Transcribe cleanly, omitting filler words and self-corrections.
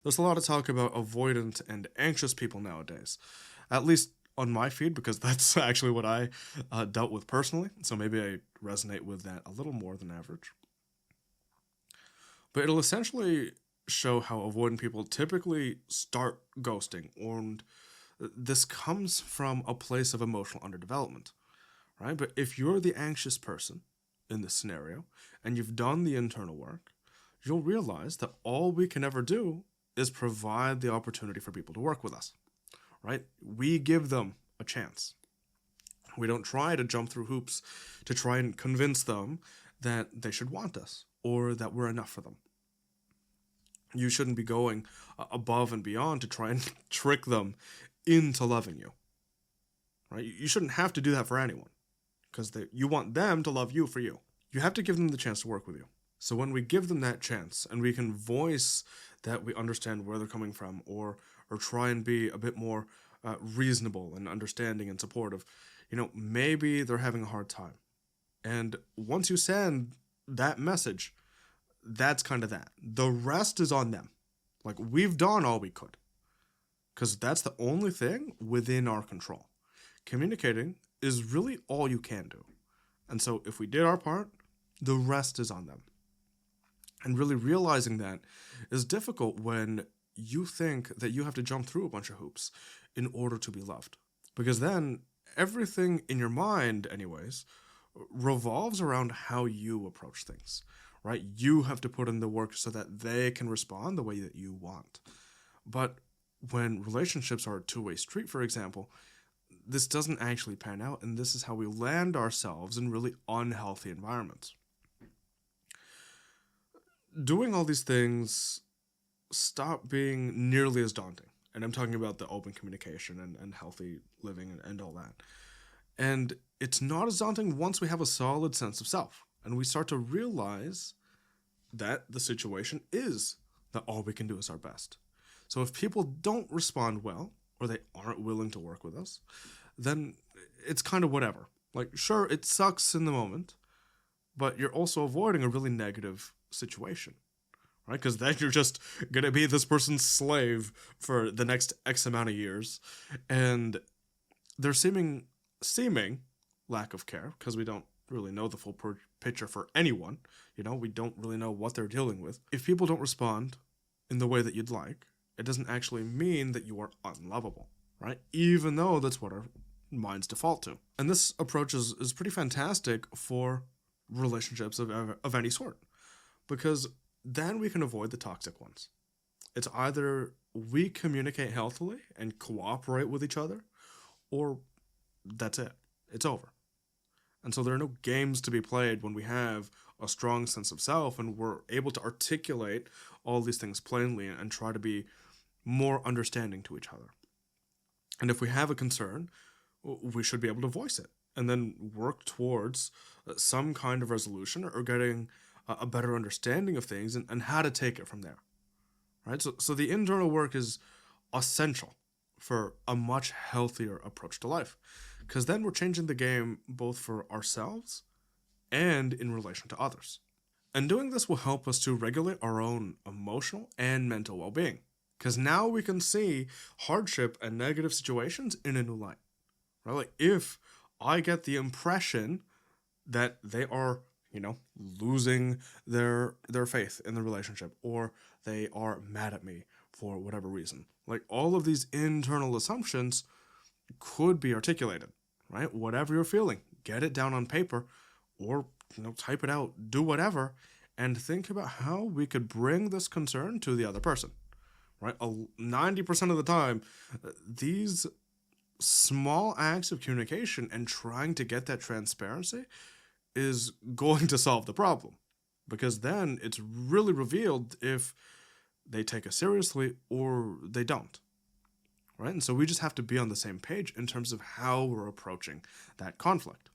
There's a lot of talk about avoidant and anxious people nowadays, at least on my feed, because that's actually what I dealt with personally. So maybe I resonate with that a little more than average. But it'll essentially show how avoidant people typically start ghosting, and this comes from a place of emotional underdevelopment, right? But if you're the anxious person in this scenario and you've done the internal work, you'll realize that all we can ever do is provide the opportunity for people to work with us, right? We give them a chance. We don't try to jump through hoops to try and convince them that they should want us or that we're enough for them. You shouldn't be going above and beyond to try and trick them into loving you, right? You shouldn't have to do that for anyone because you want them to love you for you. You have to give them the chance to work with you. So when we give them that chance and we can voice that we understand where they're coming from, or try and be a bit more reasonable and understanding and supportive, maybe they're having a hard time. And once you send that message, that's kind of that. The rest is on them. Like, we've done all we could because that's the only thing within our control. Communicating is really all you can do. And so if we did our part, the rest is on them. And really realizing that is difficult when you think that you have to jump through a bunch of hoops in order to be loved. Because then everything in your mind, anyways, revolves around how you approach things, right? You have to put in the work so that they can respond the way that you want. But when relationships are a two-way street, for example, this doesn't actually pan out, and this is how we land ourselves in really unhealthy environments. Doing all these things stop being nearly as daunting. And I'm talking about the open communication and healthy living and all that. And it's not as daunting once we have a solid sense of self and we start to realize that the situation is that all we can do is our best. So if people don't respond well or they aren't willing to work with us, then it's kind of whatever. Like, sure, it sucks in the moment, but you're also avoiding a really negative situation, right? Because then you're just gonna be this person's slave for the next X amount of years, and their seeming lack of care, because we don't really know the full picture for anyone. We don't really know what they're dealing with. If people don't respond in the way that you'd like, it doesn't actually mean that you are unlovable, right? Even though that's what our minds default to. And this approach is pretty fantastic for relationships of any sort, because then we can avoid the toxic ones. It's either we communicate healthily and cooperate with each other, or that's it. It's over. And so there are no games to be played when we have a strong sense of self and we're able to articulate all these things plainly and try to be more understanding to each other. And if we have a concern, we should be able to voice it and then work towards some kind of resolution or getting a better understanding of things and how to take it from there. Right? So the internal work is essential for a much healthier approach to life, because then we're changing the game both for ourselves and in relation to others. And doing this will help us to regulate our own emotional and mental well-being, because now we can see hardship and negative situations in a new light. Right? Like, if I get the impression that they are, losing their faith in the relationship, or they are mad at me for whatever reason, like, all of these internal assumptions could be articulated, right? Whatever you're feeling, get it down on paper, or type it out, do whatever, and think about how we could bring this concern to the other person, right? 90% of the time, these small acts of communication and trying to get that transparency is going to solve the problem, because then it's really revealed if they take us seriously or they don't, right? And so we just have to be on the same page in terms of how we're approaching that conflict.